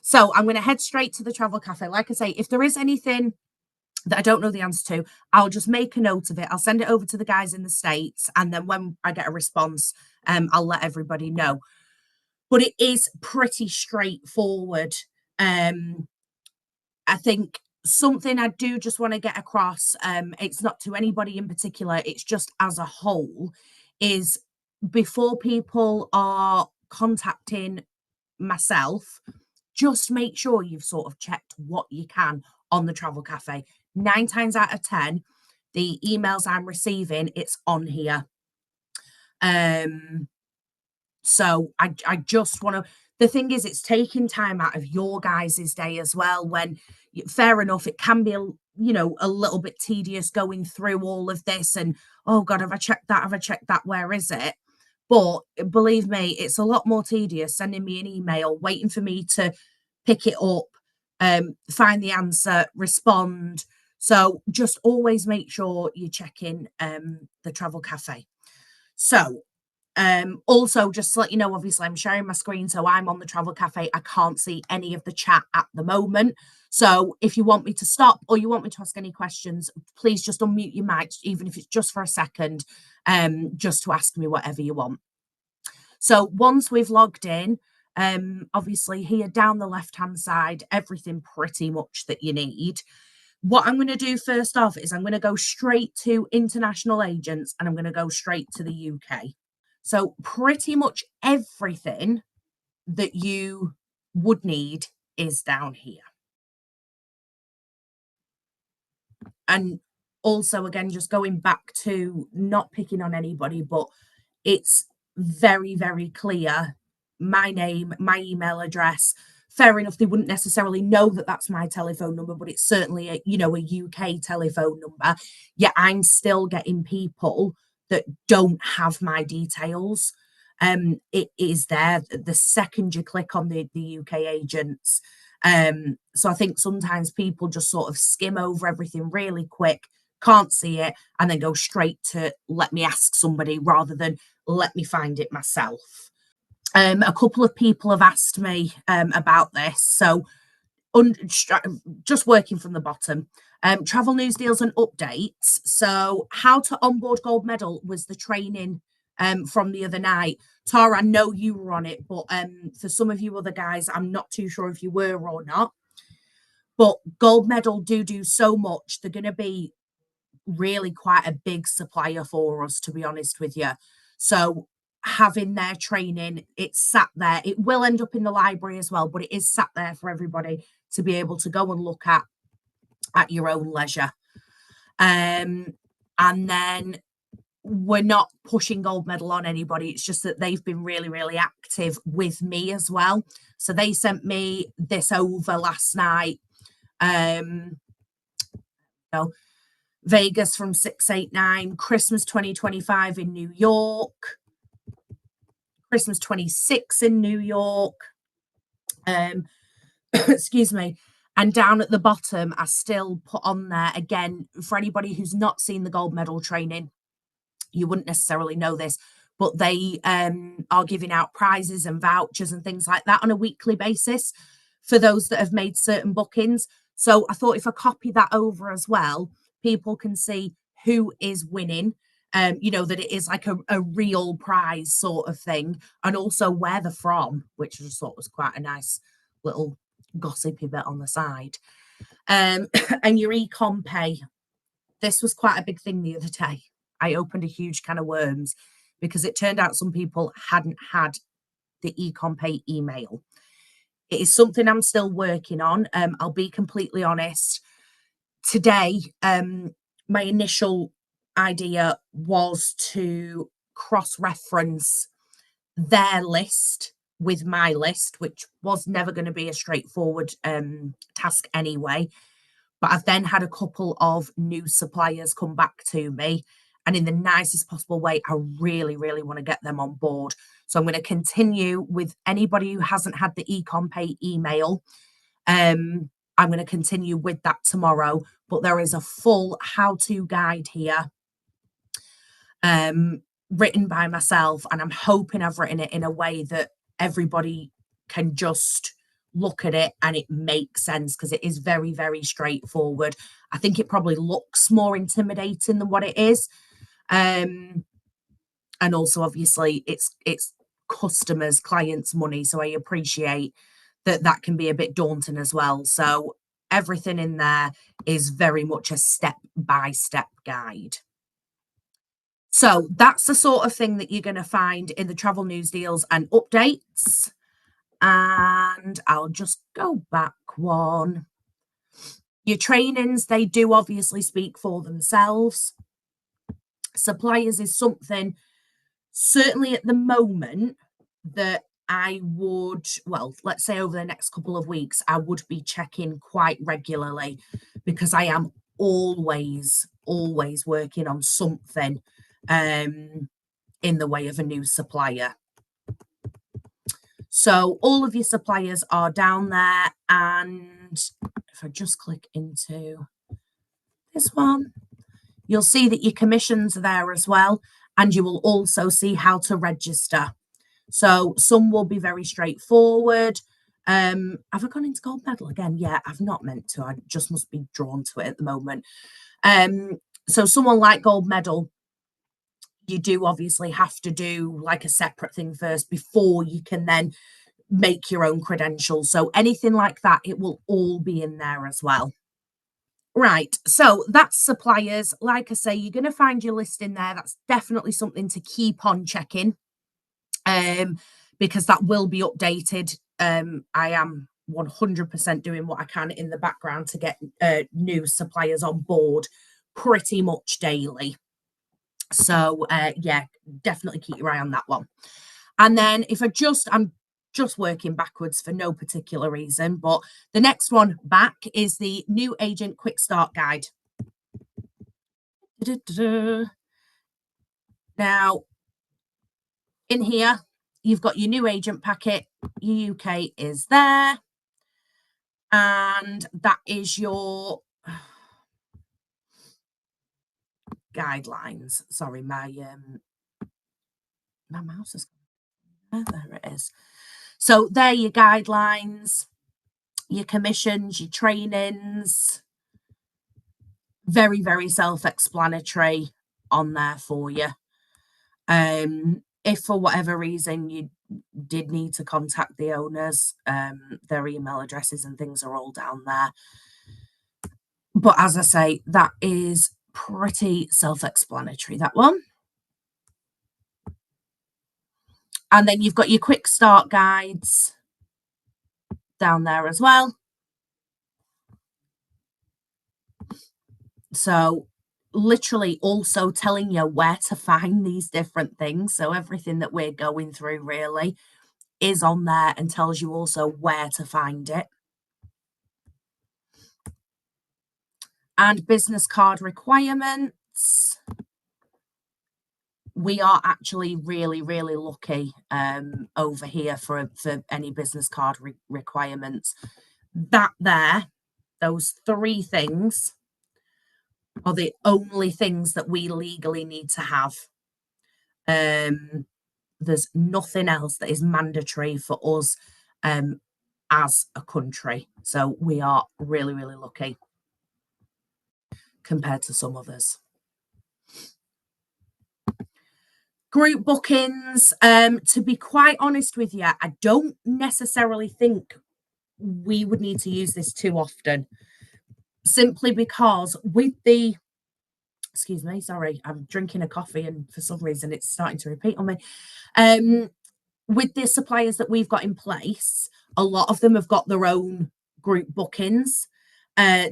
So I'm going to head straight to the travel cafe. Like I say, if there is anything that I don't know the answer to, I'll just make a note of it. I'll send it over to the guys in the States. And then when I get a response, I'll let everybody know. But it is pretty straightforward. I think something I do just want to get across, it's not to anybody in particular, it's just as a whole, is before people are contacting myself, just make sure you've sort of checked what you can on the travel cafe. 9 times out of 10, the emails I'm receiving, it's on here. So I just want to. The thing is, it's taking time out of your guys' day as well. When fair enough, it can be a little bit tedious going through all of this and oh god, have I checked that? Have I checked that? Where is it? But believe me, it's a lot more tedious sending me an email, waiting for me to pick it up, find the answer, respond. So just always make sure you check in the travel cafe. So also, just to let you know, obviously, I'm sharing my screen, so I'm on the travel cafe. I can't see any of the chat at the moment. So if you want me to stop or you want me to ask any questions, please just unmute your mic, even if it's just for a second, just to ask me whatever you want. So once we've logged in, obviously here down the left-hand side, everything pretty much that you need. What I'm going to do first off is I'm going to go straight to international agents and I'm going to go straight to the UK. So pretty much everything that you would need is down here. And also, again, just going back to not picking on anybody, but it's very, very clear my name, my email address. Fair enough, they wouldn't necessarily know that that's my telephone number, but it's certainly a UK telephone number. Yeah, I'm still getting people that don't have my details. It is there the second you click on the UK agents. So I think sometimes people just sort of skim over everything really quick, can't see it, and then go straight to let me ask somebody rather than let me find it myself. A couple of people have asked me about this. So just working from the bottom, travel news deals and updates. So how to onboard gold medal was the training from the other night. Tara, I know you were on it, but for some of you other guys, I'm not too sure if you were or not. But gold medal do so much. They're going to be really quite a big supplier for us, to be honest with you. So having their training, it's sat there. It will end up in the library as well, but it is sat there for everybody to be able to go and look at your own leisure. And then we're not pushing gold medal on anybody. It's just that they've been really, really active with me as well. So they sent me this over last night. Vegas from 689, Christmas 2025 in New York, Christmas 26 in New York. Excuse me. And down at the bottom, I still put on there again for anybody who's not seen the gold medal training. You wouldn't necessarily know this, but they are giving out prizes and vouchers and things like that on a weekly basis for those that have made certain bookings. So I thought if I copy that over as well, people can see who is winning, that it is like a real prize sort of thing, and also where they're from, which I just thought was quite a nice little gossipy bit on the side. And your econ pay. This was quite a big thing the other day. I opened a huge can of worms because it turned out some people hadn't had the econ pay email. It is something I'm still working on. I'll be completely honest. Today, my initial idea was to cross-reference their list with my list, which was never going to be a straightforward task anyway. But I've then had a couple of new suppliers come back to me, and in the nicest possible way, I really, really want to get them on board. So I'm going to continue with anybody who hasn't had the econ pay email. I'm going to continue with that tomorrow, but there is a full how-to guide here written by myself, and I'm hoping I've written it in a way that everybody can just look at it and it makes sense, because it is very, very straightforward. I think it probably looks more intimidating than what it is. Um, and also obviously it's customers, clients' money. So I appreciate that that can be a bit daunting as well. So everything in there is very much a step-by-step guide. So that's the sort of thing that you're going to find in the travel news deals and updates. And I'll just go back one. Your trainings, they do obviously speak for themselves. Suppliers is something, certainly at the moment, that I would, well, let's say over the next couple of weeks, I would be checking quite regularly, because I am always working on something in the way of a new supplier. So all of your suppliers are down there, and if I just click into this one, you'll see that your commissions are there as well, and you will also see how to register. So some will be very straightforward. Have I gone into gold medal again? Yeah, I've not meant to. I just must be drawn to it at the moment. So someone like gold medal, you do obviously have to do like a separate thing first before you can then make your own credentials. So anything like that, it will all be in there as well. Right, so that's suppliers. Like I say, you're going to find your list in there. That's definitely something to keep on checking, because that will be updated. I am 100% doing what I can in the background to get new suppliers on board pretty much daily. So yeah, definitely keep your eye on that one. And then if I'm just working backwards for no particular reason, but the next one back is the new agent quick start guide. Now, in here, you've got your new agent packet. Your UK is there. And that is your guidelines. Sorry, my mouse is there it is. So there are your guidelines, your commissions, your trainings. Very, very self-explanatory on there for you. If for whatever reason you did need to contact the owners, their email addresses and things are all down there. But as I say, that is pretty self-explanatory, that one. And then you've got your quick start guides down there as well. So literally also telling you where to find these different things. So everything that we're going through really is on there and tells you also where to find it. And business card requirements. We are actually really, really lucky over here for any business card requirements. That there, those three things are the only things that we legally need to have. There's nothing else that is mandatory for us as a country. So we are really, really lucky compared to some others. Group bookings, to be quite honest with you, I don't necessarily think we would need to use this too often, simply because with the, excuse me, sorry, I'm drinking a coffee and for some reason it's starting to repeat on me. With the suppliers that we've got in place, a lot of them have got their own group bookings,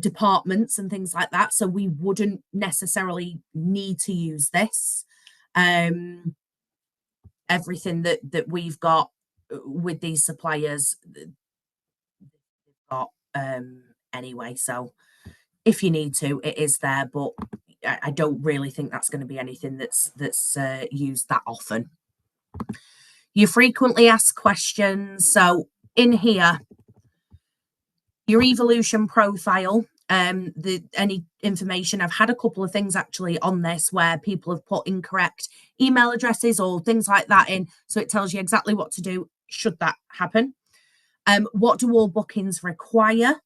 departments and things like that. So we wouldn't necessarily need to use this. Everything that we've got with these suppliers, they've got anyway. So if you need to, it is there, but I don't really think that's going to be anything that's used that often. You frequently asked questions. So in here, your evolution profile, any information. I've had a couple of things actually on this where people have put incorrect email addresses or things like that in. So it tells you exactly what to do should that happen. What do all bookings require?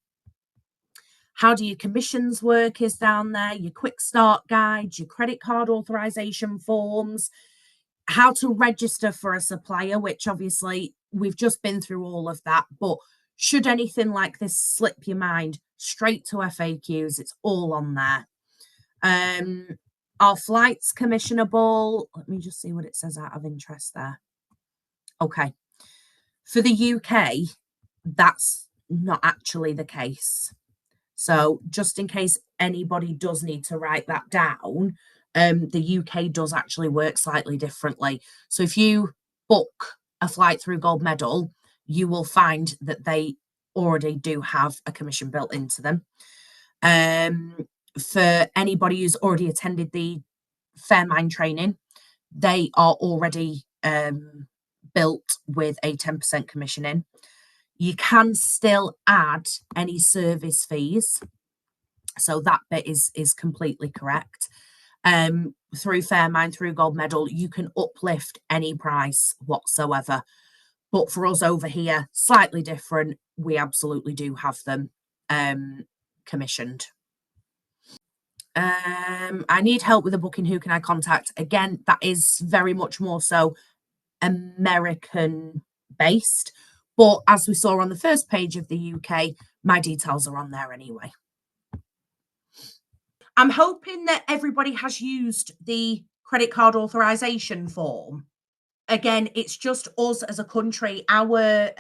How do your commissions work is down there, your quick start guides, your credit card authorization forms, how to register for a supplier, which obviously we've just been through all of that. But should anything like this slip your mind, straight to FAQs, it's all on there. Are flights commissionable? Let me just see what it says out of interest there. Okay. For the UK, that's not actually the case. So just in case anybody does need to write that down, the UK does actually work slightly differently. So if you book a flight through Gold Medal, you will find that they already do have a commission built into them. For anybody who's already attended the Fairmind training, they are already built with a 10% commission in. You can still add any service fees. So that bit is completely correct. Through Fairmind, through Gold Medal, you can uplift any price whatsoever. But for us over here, slightly different. We absolutely do have them commissioned. I need help with the booking. Who can I contact? Again, that is very much more so American based. But as we saw on the first page of the UK, my details are on there anyway. I'm hoping that everybody has used the credit card authorization form. Again, it's just us as a country. Our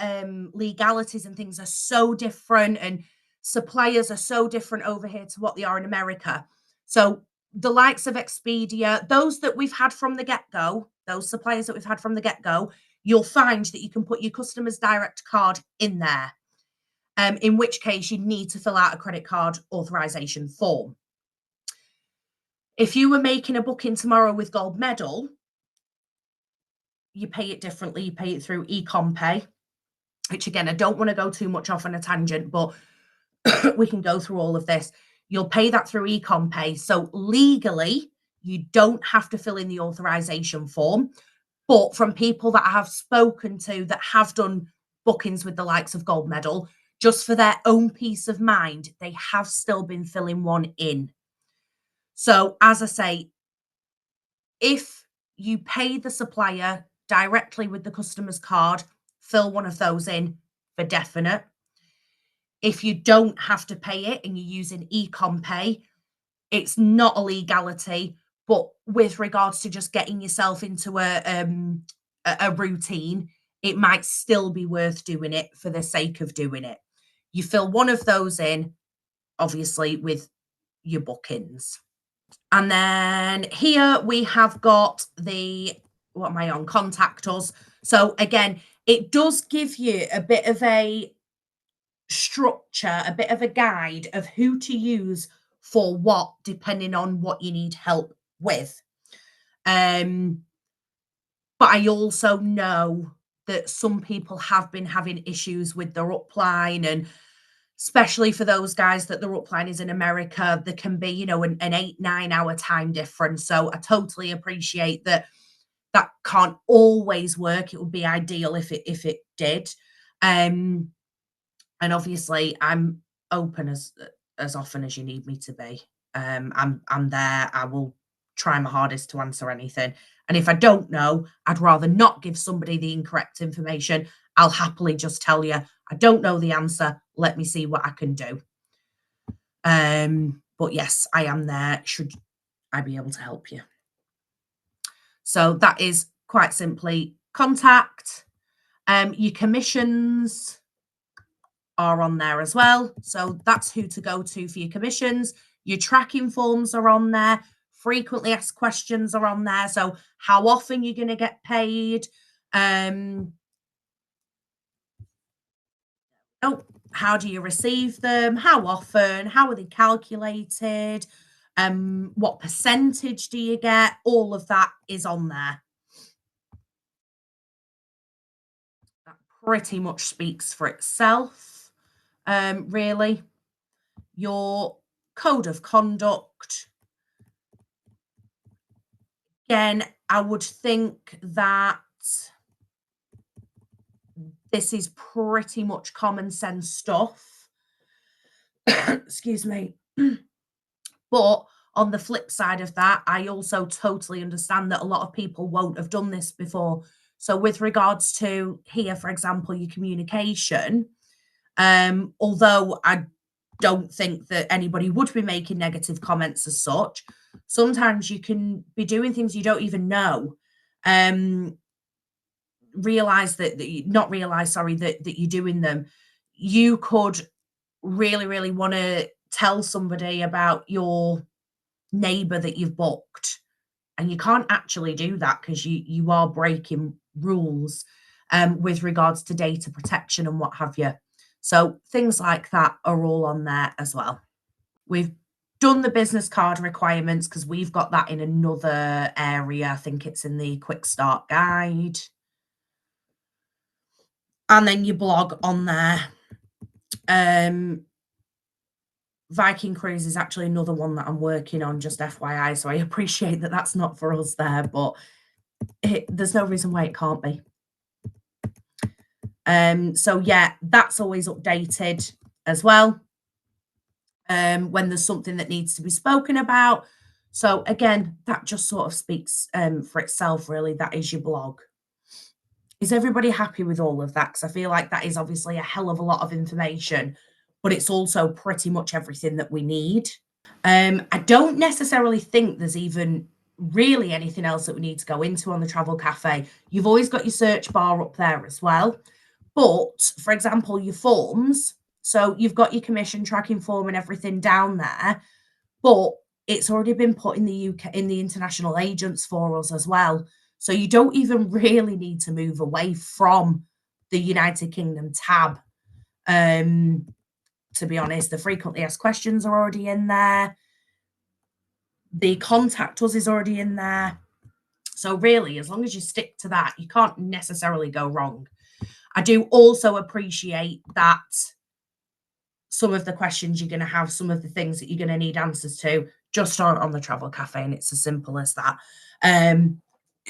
legalities and things are so different, and suppliers are so different over here to what they are in America. So the likes of Expedia, those that we've had from the get-go, those suppliers that we've had from the get-go, you'll find that you can put your customer's direct card in there. In which case you need to fill out a credit card authorization form. If you were making a booking tomorrow with Gold Medal, you pay it differently. You pay it through Ecom Pay, which again, I don't want to go too much off on a tangent, but we can go through all of this. You'll pay that through Ecom Pay. So legally, you don't have to fill in the authorization form. But from people that I have spoken to that have done bookings with the likes of Gold Medal, just for their own peace of mind, they have still been filling one in. So as I say, if you pay the supplier directly with the customer's card, fill one of those in for definite. If you don't have to pay it and you're using Ecom Pay, it's not a legality, but with regards to just getting yourself into a routine, it might still be worth doing it for the sake of doing it. You fill one of those in, obviously, with your bookings. And then here we have got what am I on? Contact us. So again, it does give you a bit of a structure, a bit of a guide of who to use for what, depending on what you need help with. But I also know that some people have been having issues with their upline, and especially for those guys that their upline is in America, there can be, an 8-9 hour time difference. So I totally appreciate that can't always work. It would be ideal if it did. And obviously I'm open as often as you need me to be. I'm there. I will try my hardest to answer anything. And if I don't know, I'd rather not give somebody the incorrect information. I'll happily just tell you, I don't know the answer. Let me see what I can do. But yes, I am there. Should I be able to help you? So that is quite simply contact. Your commissions are on there as well. So that's who to go to for your commissions. Your tracking forms are on there. Frequently asked questions are on there. So how often you're going to get paid. How do you receive them? How often? How are they calculated? What percentage do you get? All of that is on there. That pretty much speaks for itself, really. Your code of conduct. Again, I would think that This is pretty much common sense stuff. Excuse me. But on the flip side of that, I also totally understand that a lot of people won't have done this before. So, with regards to here, for example, your communication, although I don't think that anybody would be making negative comments as such, sometimes you can be doing things you don't even know. Um, realize that you not realize, sorry, that you're doing them. You could really, really want to tell somebody about your neighbor that you've booked, and you can't actually do that because you are breaking rules with regards to data protection and what have you. So things like that are all on there as well. We've done the business card requirements because we've got that in another area. I think it's in the quick start guide. And then your blog on there. Viking Cruise is actually another one that I'm working on, just FYI. So I appreciate that that's not for us there, but there's no reason why it can't be. So yeah, that's always updated as well. When there's something that needs to be spoken about. So again, that just sort of speaks for itself, really. That is your blog. Is everybody happy with all of that? Because I feel like that is obviously a hell of a lot of information, but it's also pretty much everything that we need. I don't necessarily think there's even really anything else that we need to go into on the Travel Cafe. You've always got your search bar up there as well. But for example, your forms, so you've got your commission tracking form and everything down there, but it's already been put in the UK in the international agents for us as well. So you don't even really need to move away from the United Kingdom tab. Um, to be honest, the frequently asked questions are already in there. The contact us is already in there. So really, as long as you stick to that, you can't necessarily go wrong. I do also appreciate that some of the questions you're going to have, some of the things that you're going to need answers to, just aren't on the Travel Cafe, and it's as simple as that.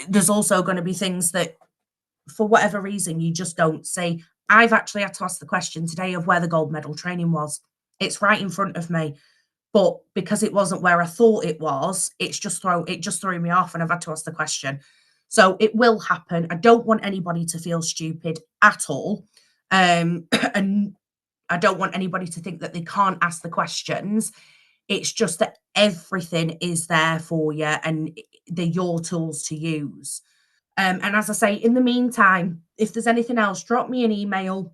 There's also going to be things that, for whatever reason, you just don't see. I've actually had to ask the question today of where the gold medal training was. It's right in front of me, but because it wasn't where I thought it was, it just threw me off, and I've had to ask the question. So it will happen. I don't want anybody to feel stupid at all. And I don't want anybody to think that they can't ask the questions. It's just that everything is there for you and they're your tools to use. And as I say, in the meantime, if there's anything else, drop me an email,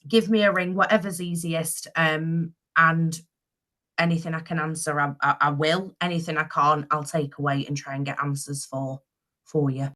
give me a ring, whatever's easiest. And anything I can answer, I will. Anything I can't, I'll take away and try and get answers for you.